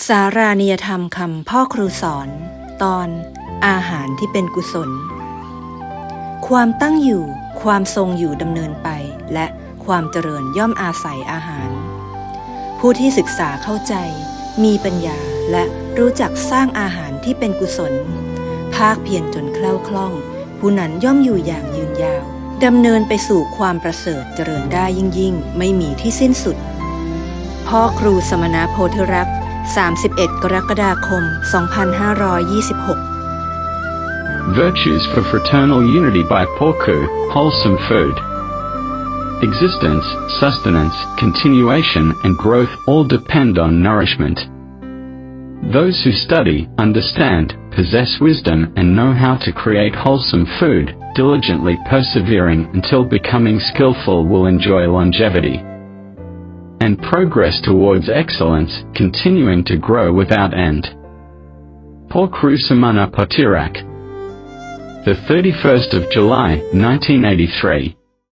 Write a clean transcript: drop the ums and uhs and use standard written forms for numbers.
สารานิยธรรมคำพ่อครูสอนตอนอาหารที่เป็นกุศลความตั้งอยู่ความทรงอยู่ดำเนินไปและความเจริญย่อมอาศัยอาหารผู้ที่ศึกษาเข้าใจมีปัญญาและรู้จักสร้างอาหารที่เป็นกุศลภาคเพียรจนแคล่วคล่องผู้นั้นย่อมอยู่อย่างยืนยาวดำเนินไปสู่ความประเสริฐเจริญได้ยิ่งไม่มีที่สิ้นสุดพ่อครูสมณโพธิรักษ์31 กรกฎาคม 2526 Virtues for Fraternal Unity by Phorkru, Wholesome Food. Existence, sustenance, continuation, and growth all depend on nourishment. Those who study, understand, possess wisdom, and know how to create wholesome food, diligently persevering until becoming skillful will enjoy longevity.And progress towards excellence, continuing to grow without end. Phorkru Samana Bhodhirak, the 31st of July, 1983.